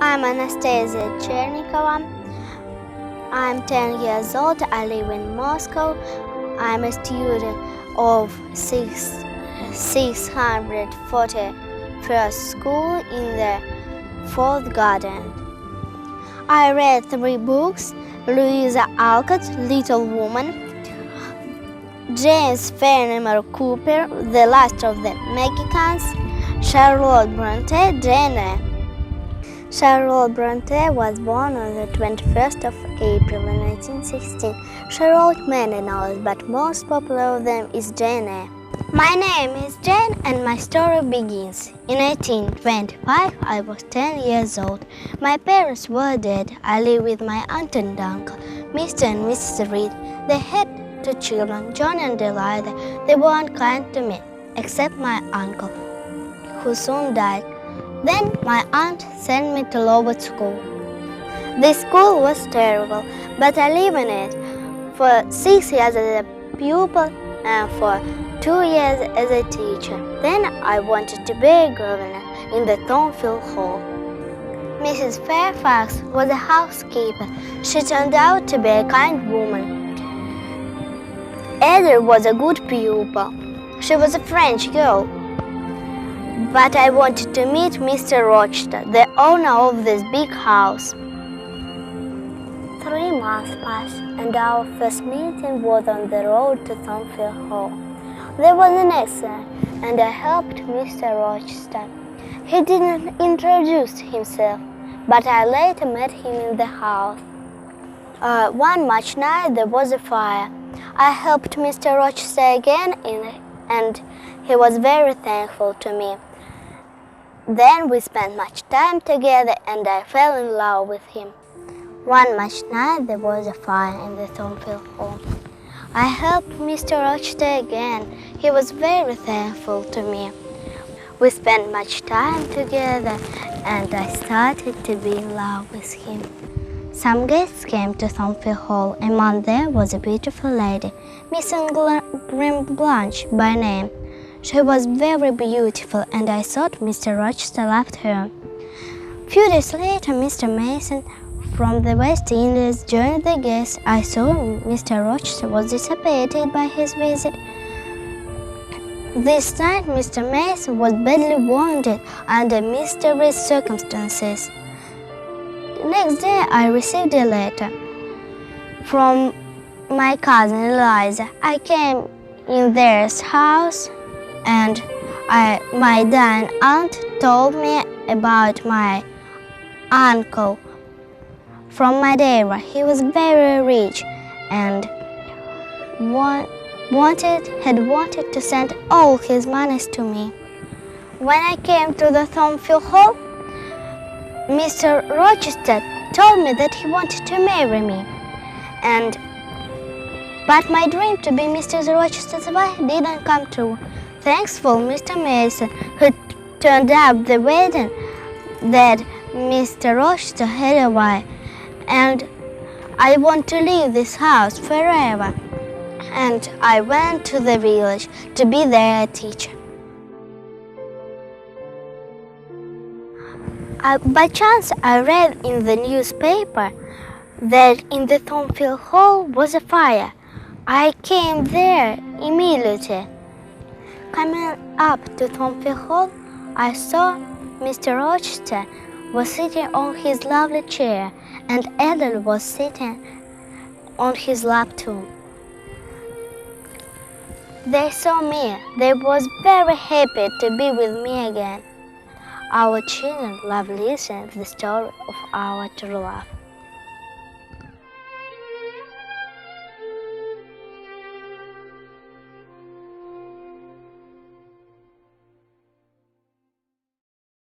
I'm Anastasia Черникова. I'm 10 years old. I live in Moscow. I'm a student of 641st school in the 4th garden. I read 3 books: Louisa Alcott's Little Woman, James Fenimore Cooper, The Last of the Mohicans, Charlotte Bronte, Jane Eyre. Charlotte Bronte was born on the 21st of April in 1916. She wrote many novels, but most popular of them is Jane Eyre. My name is Jane and my story begins. In 1825, I was 10 years old. My parents were dead. I lived with my aunt and uncle, Mr. and Mrs. Reed. They had 2 children, John and Delilah. They weren't kind to me, except my uncle, who soon died. Then my aunt sent me to Lowood School. This school was terrible, but I lived in it for 6 years as a pupil and for 2 years as a teacher. Then I wanted to be a governess in the Thornfield Hall. Mrs. Fairfax was a housekeeper. She turned out to be a kind woman. Ada was a good pupil. She was a French girl. But I wanted to meet Mr. Rochester, the owner of this big house. 3 months passed, and our first meeting was on the road to Thornfield Hall. There was an accident, and I helped Mr. Rochester. He didn't introduce himself, but I later met him in the house. One March night there was a fire. I helped Mr. Rochester again, and he was very thankful to me. Then we spent much time together and I fell in love with him. One March night there was a fire in the Thornfield Hall. I helped Mr. Rochester again. He was very thankful to me. We spent much time together and I started to be in love with him. Some guests came to Thornfield Hall. Among them was a beautiful lady, Miss Blanche by name. She was very beautiful and I thought Mr. Rochester loved her. Few days later, Mr. Mason from the West Indies joined the guests. I saw Mr. Rochester was disappointed by his visit. This night, Mr. Mason was badly wounded under mysterious circumstances. The next day, I received a letter from my cousin Eliza. I came in their house and my dying aunt told me about my uncle from Madeira. He was very rich and had wanted to send all his monies to me. When I came to the Thornfield Hall, Mr. Rochester told me that he wanted to marry me, but my dream to be Mr. Rochester's wife didn't come true. Thankful Mr. Mason, who turned up the wedding, that Mr. Rochester had a wife, and I want to leave this house forever. And I went to the village to be their teacher. By chance, I read in the newspaper that in the Thornfield Hall was a fire. I came there immediately. Coming up to Thornfield Hall, I saw Mr. Rochester was sitting on his lovely chair, and Ellen was sitting on his lap too. They saw me. They was very happy to be with me again. Our children love listening to the story of our true love.